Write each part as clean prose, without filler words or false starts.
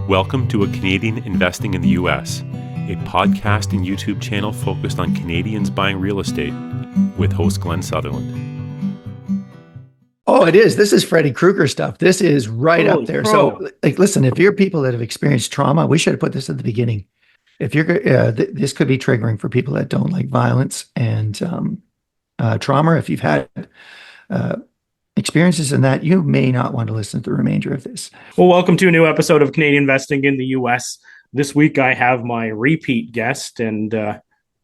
Welcome to A Canadian Investing in the U.S., a podcast and YouTube channel focused on Canadians buying real estate with host Glenn Sutherland. Oh, it is. This is Freddy Krueger stuff. This is right up there. So, listen, if you're people that have experienced trauma, we should have put this at the beginning. If you're, this could be triggering for people that don't like violence and trauma. If you've had experiences in that, you may not want to listen to the remainder of this. Well, welcome to a new episode of Canadian Investing in the U.S. This week, I have my repeat guest, and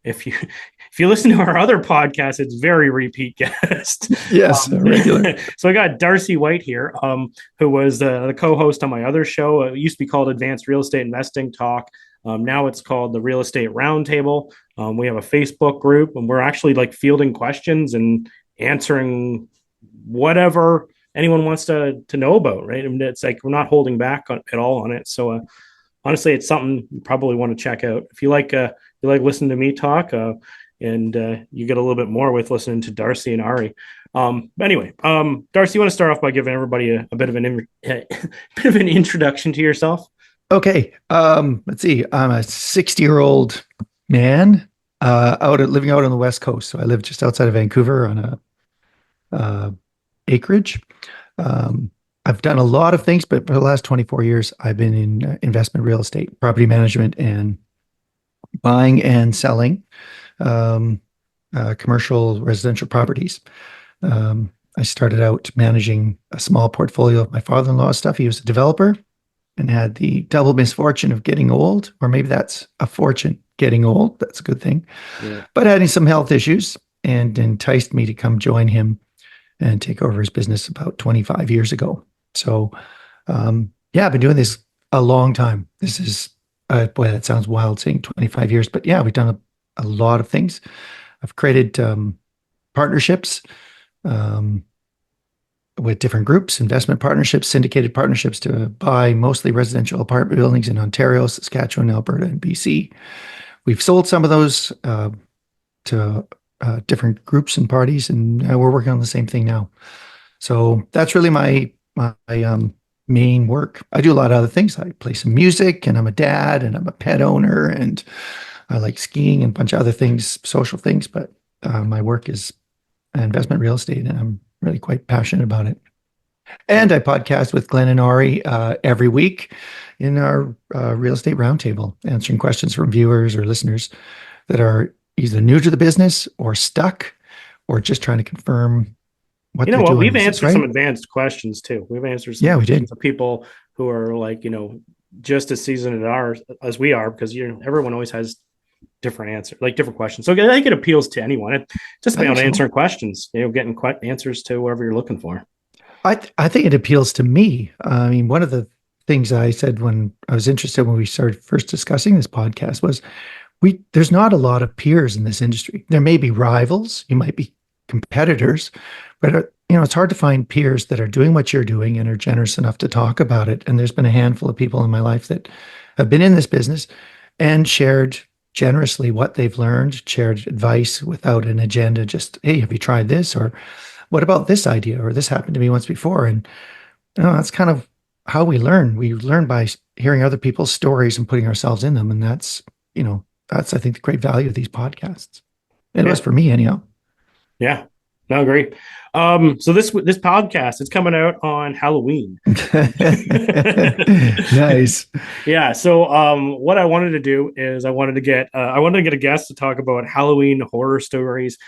if you listen to our other podcast, it's very repeat guest. Yes, regular. So I got Darcy White here, who was the co-host on my other show. It used to be called Advanced Real Estate Investing Talk. Now it's called the Real Estate Roundtable. We have a Facebook group, and we're actually like fielding questions and answering whatever anyone wants to know about, right? I mean, it's like we're not holding back at all on it. So honestly, it's something you probably want to check out if you like listening to me talk, and you get a little bit more with listening to Darcy and Ari. Anyway, Darcy, you want to start off by giving everybody a bit of an introduction to yourself? Okay. Let's see. I'm a 60-year-old man living out on the West Coast. So I live just outside of Vancouver on a acreage. I've done a lot of things, but for the last 24 years, I've been in investment real estate, property management, and buying and selling commercial residential properties. I started out managing a small portfolio of my father-in-law's stuff. He was a developer and had the double misfortune of getting old, or maybe that's a fortune, getting old. That's a good thing. Yeah. But having some health issues, and enticed me to come join him and take over his business about 25 years ago. So, I've been doing this a long time. This is, boy, that sounds wild saying 25 years, but yeah, we've done a lot of things. I've created partnerships with different groups, investment partnerships, syndicated partnerships to buy mostly residential apartment buildings in Ontario, Saskatchewan, Alberta, and BC. We've sold some of those to different groups and parties, and we're working on the same thing now. So that's really my main work. I do a lot of other things. I play some music, and I'm a dad, and I'm a pet owner, and I like skiing and a bunch of other things, social things. But my work is investment real estate, and I'm really quite passionate about it. And I podcast with Glenn and Ari every week in our real estate roundtable, answering questions from viewers or listeners that are either new to the business or stuck or just trying to confirm what they're doing. We've answered some advanced questions too. We've answered some questions to people who are like, just as seasoned as we are, because everyone always has different answers, like different questions. So I think it appeals to anyone. It's just about answering questions, getting answers to whatever you're looking for. I think it appeals to me. I mean, one of the things I said when I was interested when we started first discussing this podcast was there's not a lot of peers in this industry. There may be rivals, you might be competitors, but it's hard to find peers that are doing what you're doing and are generous enough to talk about it. And there's been a handful of people in my life that have been in this business and shared generously what they've learned, shared advice without an agenda. Just, hey, have you tried this? Or what about this idea? Or this happened to me once before. And that's kind of how we learn. We learn by hearing other people's stories and putting ourselves in them. And that's I think the great value of these podcasts. It was for me anyhow. Yeah, no, great. So this podcast is coming out on Halloween. Nice. Yeah. So what I wanted to do is I wanted to get a guest to talk about Halloween horror stories.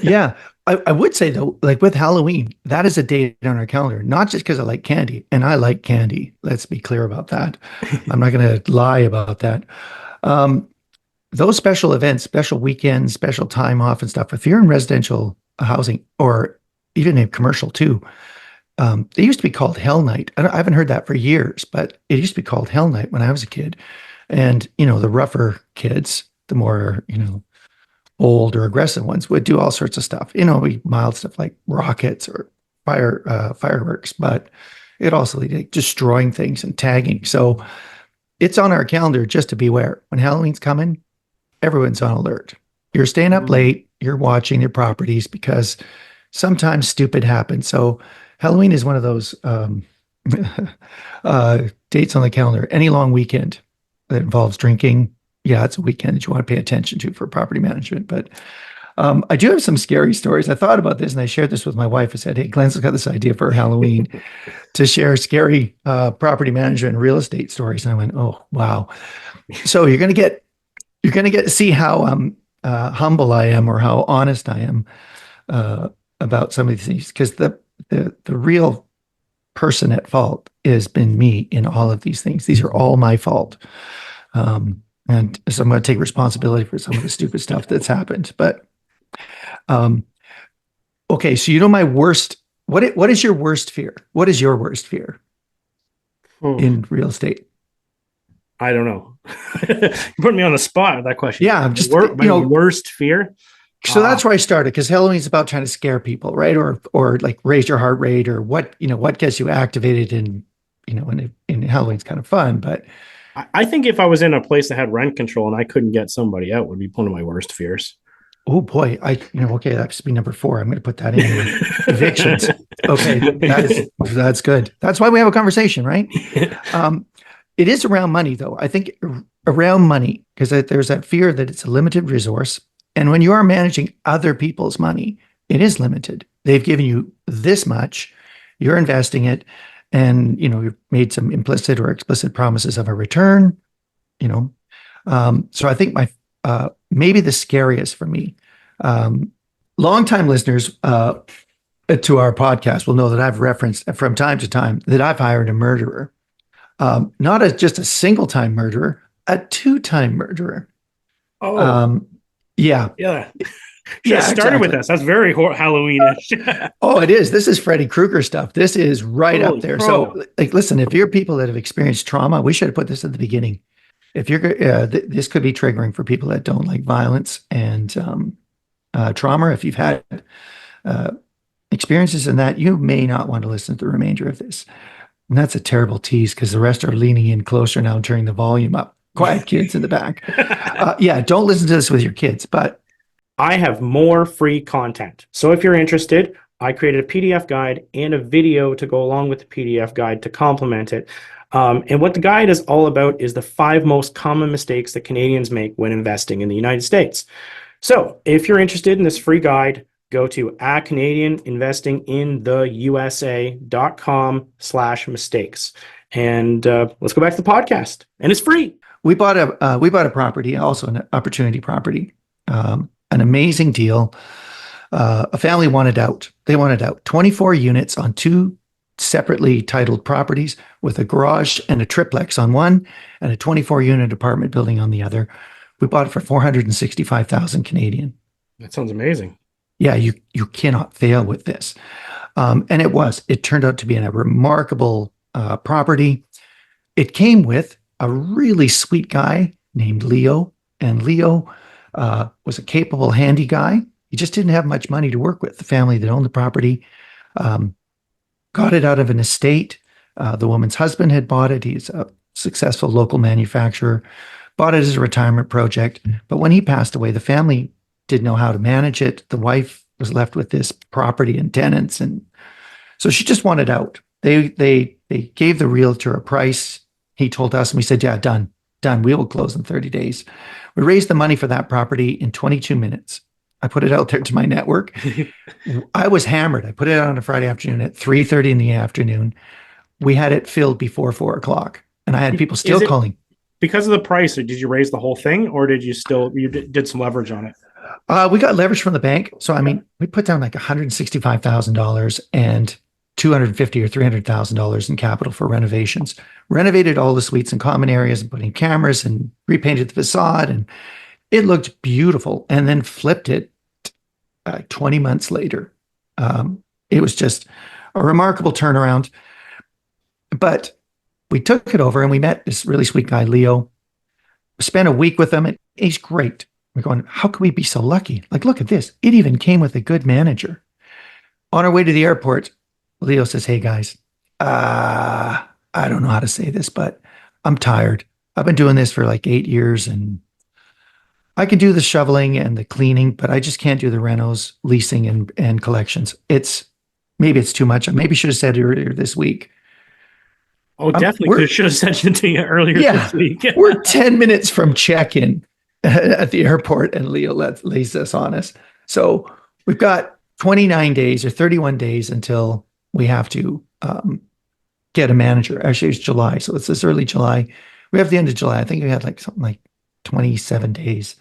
Yeah. I would say though, like with Halloween, that is a date on our calendar, not just because I like candy, and I like candy. Let's be clear about that. I'm not going to lie about that. Those special events, special weekends, special time off and stuff, if you're in residential housing or even in commercial too, they used to be called Hell Night. I haven't heard that for years, but it used to be called Hell Night when I was a kid. And, the rougher kids, the more, old or aggressive ones would do all sorts of stuff, mild stuff like rockets or fireworks, but it also like destroying things and tagging. So it's on our calendar just to beware. When Halloween's coming, everyone's on alert. You're staying up late, you're watching your properties because sometimes stupid happens. So Halloween is one of those Dates on the calendar. Any long weekend that involves drinking. Yeah, it's a weekend that you want to pay attention to for property management. But I do have some scary stories. I thought about this and I shared this with my wife. I said, hey, Glenn's got this idea for Halloween to share scary property management and real estate stories. And I went, oh, wow. So you're going to get to see how humble I am or how honest I am about some of these things. Because the real person at fault has been me in all of these things. These are all my fault. And so I'm going to take responsibility for some of the stupid stuff that's happened. But okay, so my worst. What is your worst fear? What is your worst fear in real estate? I don't know. You put me on the spot with that question. Yeah, I'm just my worst fear. So that's where I started, because Halloween's about trying to scare people, right? Or like raise your heart rate, or what gets you activated. And in Halloween's kind of fun, but I think if I was in a place that had rent control and I couldn't get somebody out, would be one of my worst fears. Oh boy, okay, that should be number 4. I'm going to put that in here. Evictions. Okay, that's good. That's why we have a conversation, right? It is around money, though. I think around money, because there's that fear that it's a limited resource. And when you are managing other people's money, it is limited. They've given you this much, you're investing it, and you've made some implicit or explicit promises of a return. So I think maybe the scariest for me, longtime listeners to our podcast will know that I've referenced from time to time that I've hired a murderer. Not just a single-time murderer, a 2-time murderer. Oh, yeah. Should have started with us. That's very Halloweenish. Oh, it is. This is Freddy Krueger stuff. This is right up there. So, listen, if you're people that have experienced trauma, we should have put this at the beginning. If you're, this could be triggering for people that don't like violence and trauma. If you've had experiences in that, you may not want to listen to the remainder of this. And that's a terrible tease, because the rest are leaning in closer now and turning the volume up. Quiet, kids in the back. Don't listen to this with your kids. But I have more free content. So if you're interested, I created a PDF guide and a video to go along with the PDF guide to complement it. And what the guide is all about is the 5 most common mistakes that Canadians make when investing in the United States. So if you're interested in this free guide, go to CanadianInvestingInTheUSA.com/mistakes. And let's go back to the podcast. And it's free. We bought a property, also an opportunity property, an amazing deal. A family wanted out. They wanted out 24 units on 2 separately titled properties, with a garage and a triplex on one and a 24-unit apartment building on the other. We bought it for 465,000 Canadian. That sounds amazing. Yeah, you cannot fail with this. And it turned out to be a remarkable property. It came with a really sweet guy named Leo, and Leo was a capable, handy guy. He just didn't have much money to work with. The family that owned the property got it out of an estate. The woman's husband had bought it. He's a successful local manufacturer, bought it as a retirement project. But when he passed away, the family didn't know how to manage it. The wife was left with this property and tenants, and so she just wanted out. They gave the realtor a price. He told us, and we said, yeah, done. We will close in 30 days. We raised the money for that property in 22 minutes. I put it out there to my network. I was hammered. I put it out on a Friday afternoon at 3:30 in the afternoon. We had it filled before 4:00, and I had people still calling. Because of the price, or did you raise the whole thing, or did you did some leverage on it? We got leverage from the bank. So, we put down like $165,000 and $250,000 or $300,000 in capital for renovations. Renovated all the suites and common areas and put in cameras and repainted the facade, and it looked beautiful. And then flipped it 20 months later. It was just a remarkable turnaround. But we took it over and we met this really sweet guy, Leo. Spent a week with him, and he's great. We're going, how can we be so lucky? Like, look at this. It even came with a good manager. On our way to the airport, Leo says, hey guys, I don't know how to say this, but I'm tired. I've been doing this for like 8 years, and I can do the shoveling and the cleaning, but I just can't do the renos, leasing, and collections. Maybe it's too much. I maybe should have said it earlier this week. Oh, definitely could should have sent it to you earlier this week. We're 10 minutes from check-in at the airport, and Leo lays this on us. So we've got 29 days or 31 days until we have to get a manager. Actually, it's July, so it's this early July. We have the end of July. I think we had like something like 27 days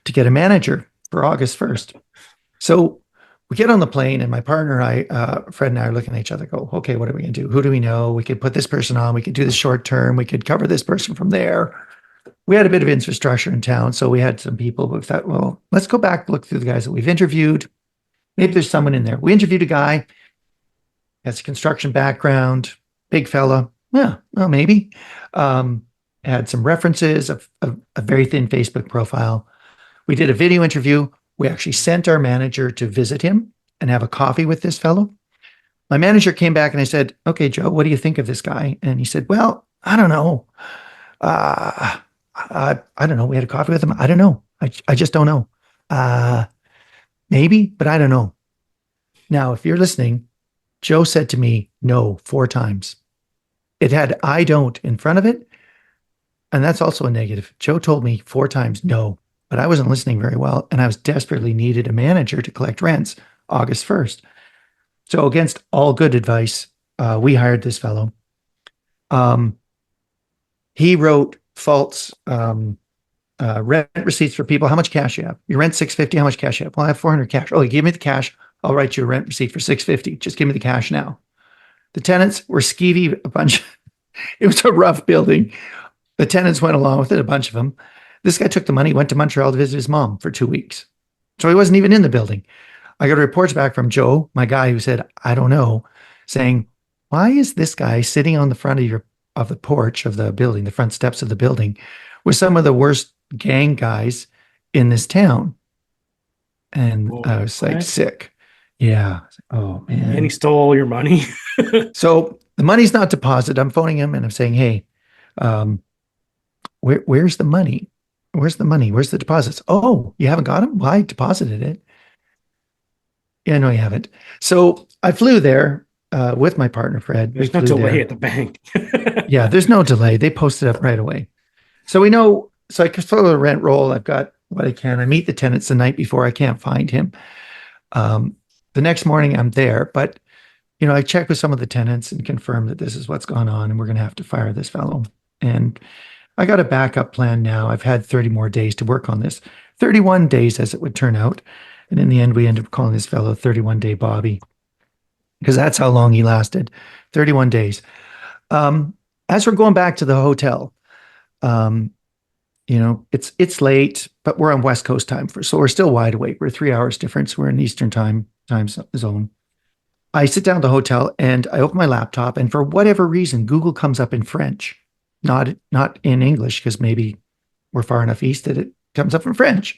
to get a manager for August 1st. So we get on the plane, and my partner, Fred and I are looking at each other, go, okay, what are we going to do? Who do we know? We could put this person on. We could do the short term. We could cover this person from there. We had a bit of infrastructure in town, so we had some people. But we thought, well, let's go back, look through the guys that we've interviewed. Maybe there's someone in there. We interviewed a guy, has a construction background, big fella. Yeah, well, maybe. Had some references, a very thin Facebook profile. We did a video interview. We actually sent our manager to visit him and have a coffee with this fellow. My manager came back and I said, okay, Joe, what do you think of this guy? And he said, well, I don't know. I don't know. We had a coffee with him. I don't know. I just don't know. Maybe, but I don't know. Now, if you're listening, Joe said to me, no, 4 times. It had I don't in front of it. And that's also a negative. Joe told me 4 times no. But I wasn't listening very well, and I was desperately needed a manager to collect rents August 1st. So against all good advice, we hired this fellow. He wrote false rent receipts for people. How much cash you have? Your rent's $650. How much cash you have? Well, I have $400 cash. Oh, give me the cash. I'll write you a rent receipt for $650. Just give me the cash now. The tenants were skeevy, a bunch. It was a rough building. The tenants went along with it, a bunch of them. This guy took the money, went to Montreal to visit his mom for 2 weeks. So he wasn't even in the building. I got reports back from Joe, my guy, who said, I don't know, saying, why is this guy sitting on the front of the porch of the building, the front steps of the building, with some of the worst gang guys in this town? And I was like, sick. Yeah. Oh, man. And he stole all your money. So the money's not deposited. I'm phoning him and I'm saying, hey, where's the money? Where's the money? Where's the deposits? Oh, you haven't got them? Well, I deposited it. Yeah, no, you haven't. So I flew there with my partner, Fred. There's no delay at the bank. Yeah, there's no delay. They posted up right away. So we know, so I can follow the rent roll. I've got what I can. I meet the tenants the night before. I can't find him. The next morning I'm there, but I checked with some of the tenants and confirmed that this is what's gone on and we're going to have to fire this fellow. And I got a backup plan now. I've had 30 more days to work on this. 31 days as it would turn out. And in the end, we ended up calling this fellow 31-day Bobby because that's how long he lasted, 31 days. As we're going back to the hotel, it's late, but we're on West Coast time, so we're still wide awake. We're 3 hours difference. We're in Eastern time zone. I sit down at the hotel and I open my laptop, and for whatever reason, Google comes up in French. Not in English, because maybe we're far enough east that it comes up in French.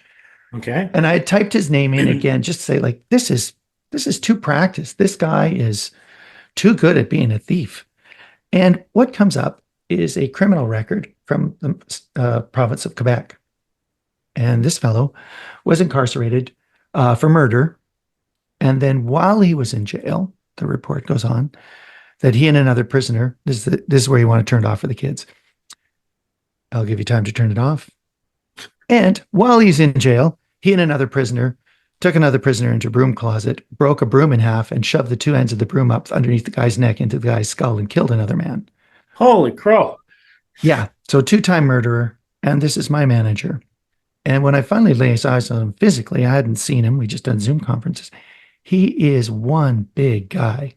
Okay. And I typed his name in again, just to say, like, this is too practiced. This guy is too good at being a thief. And what comes up is a criminal record from the province of Quebec. And this fellow was incarcerated for murder. And then while he was in jail, the report goes on, that he and another prisoner, this is where you want to turn it off for the kids. I'll give you time to turn it off. And while he's in jail, he and another prisoner took another prisoner into a broom closet, broke a broom in half, and shoved the 2 ends of the broom up underneath the guy's neck into the guy's skull and killed another man. Holy crow. Yeah. So 2-time murderer. And this is my manager. And when I finally laid eyes on him physically, I hadn't seen him. We just done Zoom conferences. He is one big guy.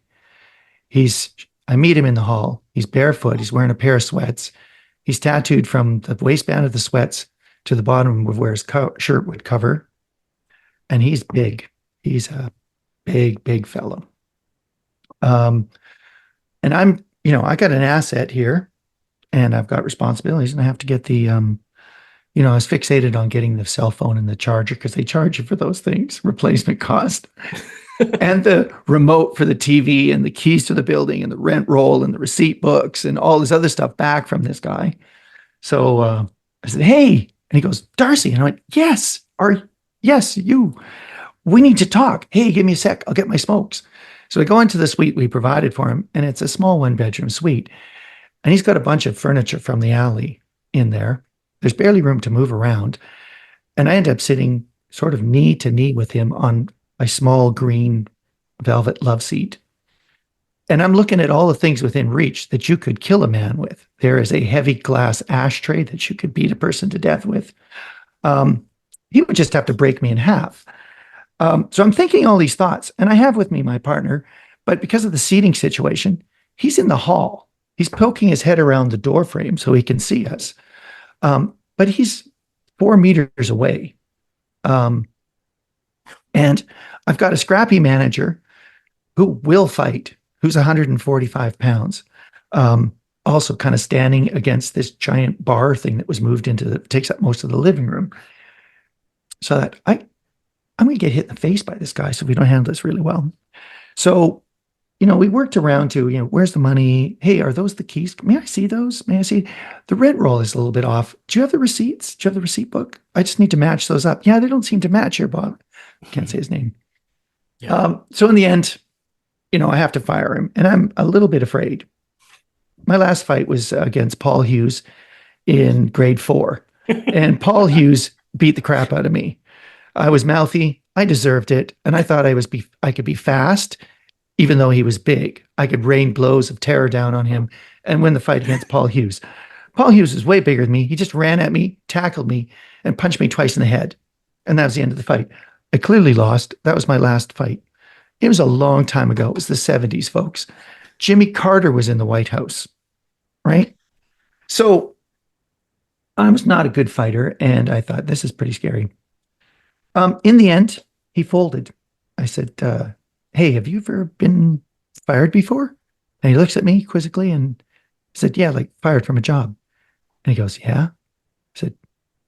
I meet him in the hall. He's barefoot. He's wearing a pair of sweats. He's tattooed from the waistband of the sweats to the bottom of where his shirt would cover. And he's big. He's a big, big fellow. And I got an asset here and I've got responsibilities and I have to get the, I was fixated on getting the cell phone and the charger because they charge you for those things, replacement cost. And the remote for the TV and the keys to the building and the rent roll and the receipt books and all this other stuff back from this guy. So I said, hey, and he goes, Darcy. And I went, yes, you. We need to talk. Hey, give me a sec. I'll get my smokes. So I go into the suite we provided for him, and it's a small 1-bedroom suite. and he's got a bunch of furniture from the alley in there. There's barely room to move around. And I end up sitting sort of knee to knee with him on a small green velvet love seat. And I'm looking at all the things within reach that you could kill a man with. There is a heavy glass ashtray that you could beat a person to death with. He would just have to break me in half. So I'm thinking all these thoughts, and I have with me my partner, but because of the seating situation, he's in the hall. He's poking his head around the door frame so he can see us. But he's 4 meters away. And I've got a scrappy manager who will fight, who's 145 pounds, also kind of standing against this giant bar thing that was moved takes up most of the living room. So that I'm going to get hit in the face by this guy, so we don't handle this really well. So, we worked around to, where's the money? Hey, are those the keys? May I see those? May I see? The rent roll is a little bit off. Do you have the receipts? Do you have the receipt book? I just need to match those up. Yeah, they don't seem to match here, Bob. Can't say his name. Yeah. So in the end, I have to fire him, and I'm a little bit afraid. My last fight was against Paul Hughes in grade 4, and Paul Hughes beat the crap out of me. I was mouthy. I deserved it, and I thought I could be fast, even though he was big. I could rain blows of terror down on him and win the fight against Paul Hughes. Paul Hughes is way bigger than me. He just ran at me, tackled me, and punched me twice in the head, and that was the end of the fight. I clearly lost. That was my last fight. It was a long time ago. It was the 70s, folks. Jimmy Carter was in the White House, right? So I was not a good fighter, and I thought, this is pretty scary. In the end, he folded. I said, hey, have you ever been fired before? And he looks at me quizzically and said, yeah, like fired from a job. And he goes, yeah? I said,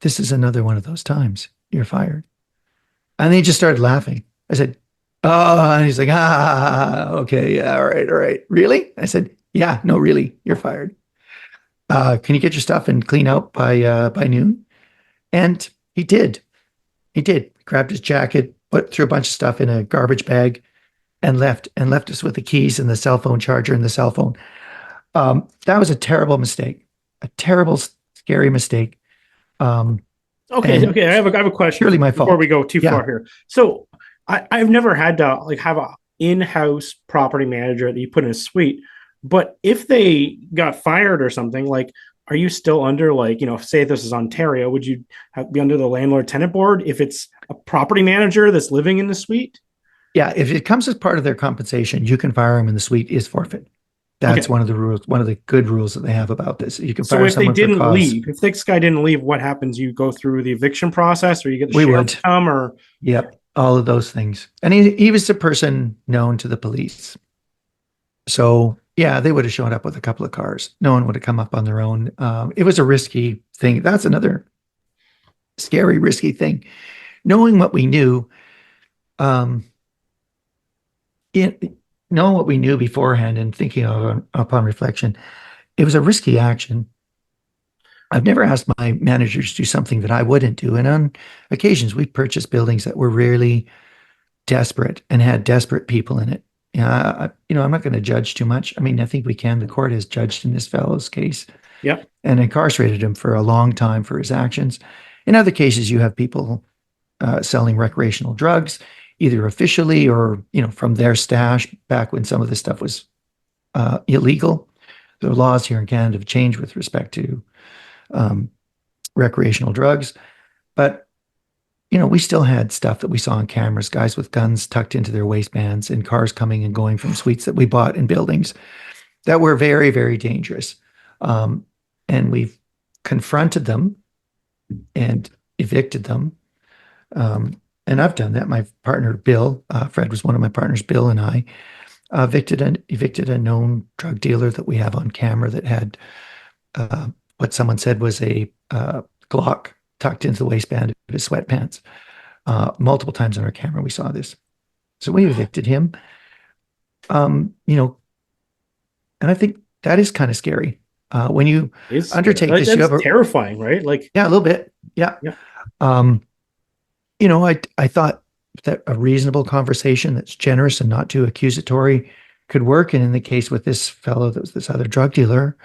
this is another one of those times. You're fired. And then he just started laughing. I said, oh, and he's like, okay, yeah, all right. Really? I said, yeah, no, really, you're fired. Can you get your stuff and clean out by noon? And he did. He did. Grabbed his jacket, threw a bunch of stuff in a garbage bag, and left us with the keys and the cell phone charger and the cell phone. That was a terrible mistake, a terrible, scary mistake. Okay. I have a question. Surely my fault. Before we go too far here. So I've never had to have a in-house property manager that you put in a suite. But if they got fired or something, are you still under say this is Ontario, would you be under the landlord tenant board if it's a property manager that's living in the suite? Yeah, if it comes as part of their compensation, you can fire them and the suite is forfeit. That's one of the rules, one of the good rules that they have about this. You can fire someone for cause. So if they didn't leave, if this guy didn't leave, what happens? You go through the eviction process, or you get the sheriff to come, or yep, all of those things. And he was the person known to the police. So yeah, they would have shown up with a couple of cars. No one would have come up on their own. It was a risky thing. That's another scary, risky thing. Knowing what we knew, knowing what we knew beforehand and thinking upon reflection, it was a risky action. I've never asked my managers to do something that I wouldn't do. And on occasions, we purchased buildings that were really desperate and had desperate people in it. I'm not going to judge too much. I mean, I think we can. The court has judged in this fellow's case, and incarcerated him for a long time for his actions. In other cases, you have people selling recreational drugs, either officially or from their stash back when some of this stuff was illegal. The laws here in Canada have changed with respect to recreational drugs, but we still had stuff that we saw on cameras, guys with guns tucked into their waistbands and cars coming and going from suites that we bought in buildings that were very, very dangerous. And we've confronted them and evicted them. And I've done that. My partner, Bill, Fred was one of my partners, Bill and I, evicted a known drug dealer that we have on camera that had what someone said was a Glock tucked into the waistband of his sweatpants. Multiple times on our camera, we saw this. So we evicted him. And I think that is kind of scary. When you undertake this, you have terrifying, right? Yeah, a little bit. Yeah. I thought that a reasonable conversation that's generous and not too accusatory could work. And in the case with this fellow that was this other drug dealer,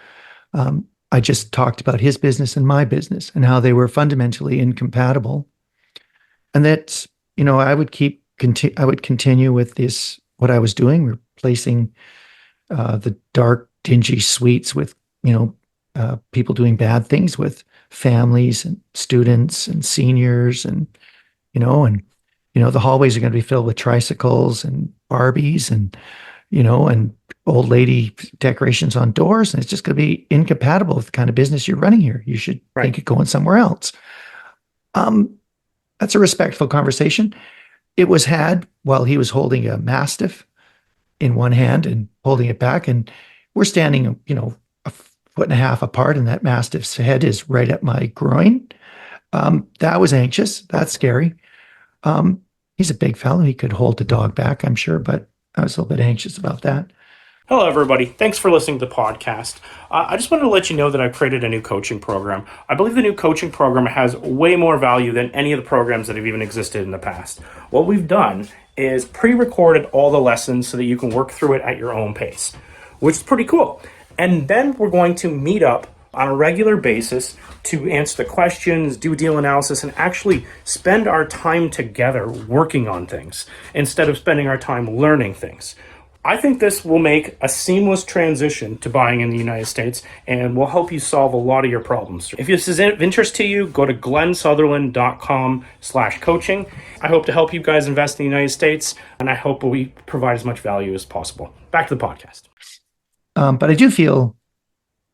I just talked about his business and my business and how they were fundamentally incompatible, and that I would continue with this what I was doing, replacing the dark, dingy suites with people doing bad things with families and students and seniors, and the hallways are going to be filled with tricycles and Barbies and old lady decorations on doors, and it's just going to be incompatible with the kind of business you're running here. You should think of going somewhere else. That's a respectful conversation. It was had while he was holding a Mastiff in one hand and holding it back, and we're standing, a foot and a half apart, and that Mastiff's head is right at my groin. That was anxious. That's scary. He's a big fellow. He could hold the dog back, I'm sure, but I was a little bit anxious about that. Hello, everybody. Thanks for listening to the podcast. I just wanted to let you know that I've created a new coaching program. I believe the new coaching program has way more value than any of the programs that have even existed in the past. What we've done is pre-recorded all the lessons so that you can work through it at your own pace, which is pretty cool. And then we're going to meet up on a regular basis to answer the questions, do deal analysis, and actually spend our time together working on things instead of spending our time learning things. I think this will make a seamless transition to buying in the United States and will help you solve a lot of your problems. If this is of interest to you, go to glensutherland.com/coaching. I hope to help you guys invest in the United States, and I hope we provide as much value as possible. Back to the podcast. But I do feel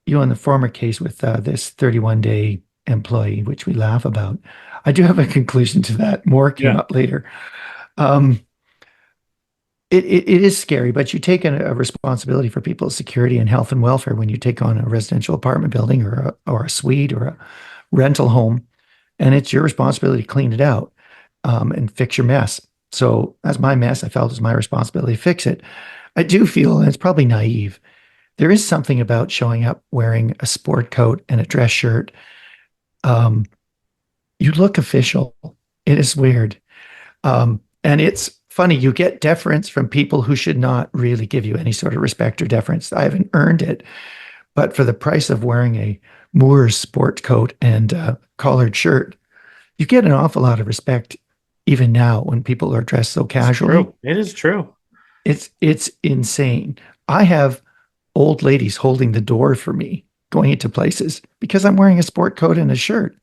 in the former case with this 31-day employee, which we laugh about, I do have a conclusion to that. More came up later. It is scary, but you take a responsibility for people's security and health and welfare when you take on a residential apartment building or a suite or a rental home, and it's your responsibility to clean it out and fix your mess. So as my mess, I felt it was my responsibility to fix it. I do feel, and it's probably naive, there is something about showing up wearing a sport coat and a dress shirt. You look official. It is weird. And it's funny, you get deference from people who should not really give you any sort of respect or deference. I haven't earned it, but for the price of wearing a Moore sport coat and a collared shirt, you get an awful lot of respect even now when people are dressed so casually. It is true. It's insane. I have old ladies holding the door for me going into places because I'm wearing a sport coat and a shirt.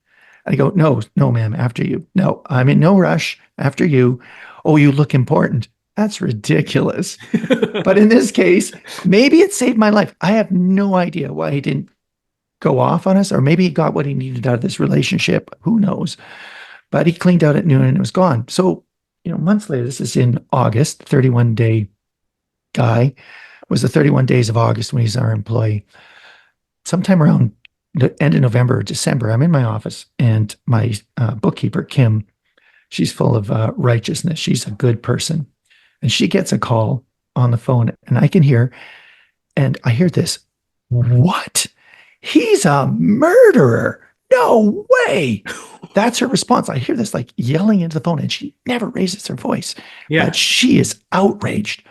I go, no, ma'am, after you. No, I'm in no rush. After you. Oh, you look important. That's ridiculous. But in this case, maybe it saved my life. I have no idea why he didn't go off on us, or maybe he got what he needed out of this relationship. Who knows? But he cleaned out at noon and it was gone. So, months later, this is in August, 31-day guy. It was the 31 days of August when he's our employee. Sometime around the end of November or December, I'm in my office, and my bookkeeper, Kim, she's full of righteousness. She's a good person. And she gets a call on the phone, and I can hear, and I hear this, what? He's a murderer. No way. That's her response. I hear this like yelling into the phone, and she never raises her voice. Yeah. But she is outraged.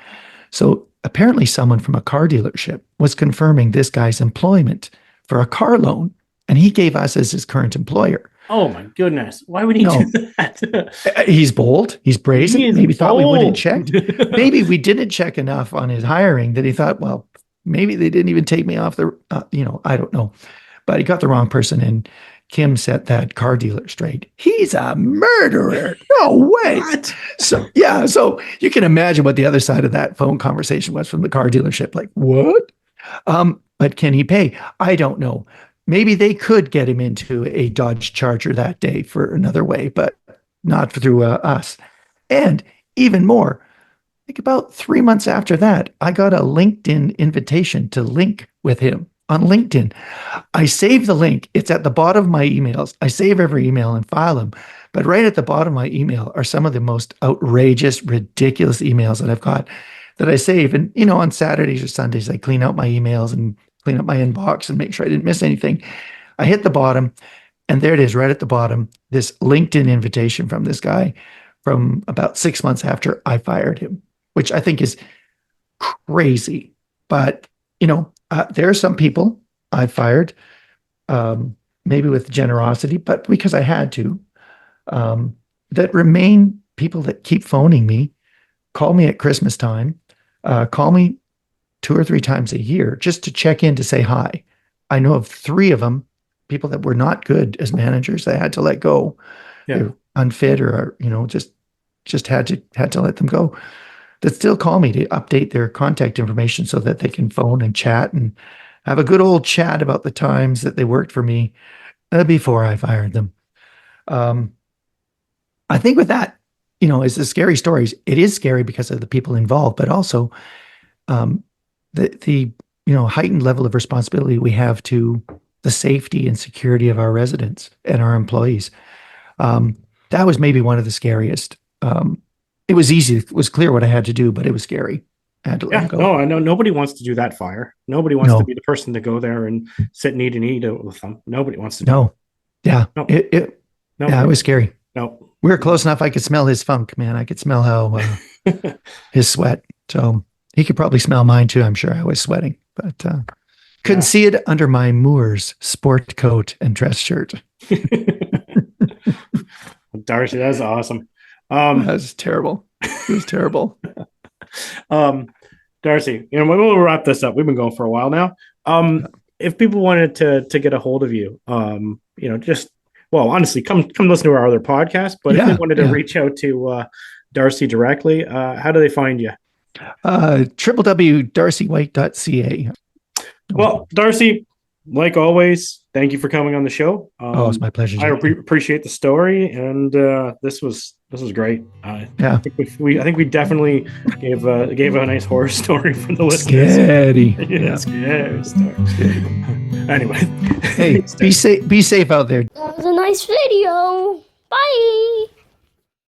So apparently someone from a car dealership was confirming this guy's employment for a car loan, and he gave us as his current employer. Oh my goodness. Why would he do that? He's bold. He's brazen. Maybe thought we wouldn't check. Maybe we didn't check enough on his hiring that he thought, well, maybe they didn't even take me off the, I don't know. But he got the wrong person, and Kim set that car dealer straight. He's a murderer. No way. What? So you can imagine what the other side of that phone conversation was from the car dealership. Like, what? But can he pay? I don't know. Maybe they could get him into a Dodge Charger that day for another way, but not through us. And even more, like about 3 months after that, I got a LinkedIn invitation to link with him on LinkedIn. I save the link. It's at the bottom of my emails. I save every email and file them. But right at the bottom of my email are some of the most outrageous, ridiculous emails that I've got that I save. And, on Saturdays or Sundays, I clean out my emails and clean up my inbox and make sure I didn't miss anything. I hit the bottom, and there it is right at the bottom, this LinkedIn invitation from this guy from about 6 months after I fired him, which I think is crazy. But, there are some people I fired, maybe with generosity, but because I had to, that remain people that keep phoning me, call me at Christmas time, call me 2 or 3 times a year just to check in to say hi. I know of 3 of them, people that were not good as managers. I had to let go. Yeah. They're unfit or, just had to let them go. That still call me to update their contact information so that they can phone and chat and have a good old chat about the times that they worked for me before I fired them. I think with that, it's the scary stories. It is scary because of the people involved, but also the heightened level of responsibility we have to the safety and security of our residents and our employees. That was maybe one of the scariest. It was easy. It was clear what I had to do, but it was scary. I had to let go. No, I know nobody wants to do that fire. Nobody wants to be the person to go there and sit and eat with them. Nobody wants to do that. No. It was scary. No. We were close enough. I could smell his funk, man. I could smell how his sweat. So he could probably smell mine too. I'm sure I was sweating, but couldn't see it under my Moores sport coat and dress shirt. Darcy, that's awesome. That was terrible. It was terrible. Darcy, we'll wrap this up. We've been going for a while now. If people wanted to get a hold of you, honestly, come listen to our other podcast. But if they wanted to reach out to Darcy directly, how do they find you? www.darcywhite.ca. Well, Darcy, like always, thank you for coming on the show. It's my pleasure. I appreciate the story, and this was great. I think we definitely gave a nice horror story for the listeners. Scary. Scary story. Anyway, hey, be safe out there. That was a nice video. Bye.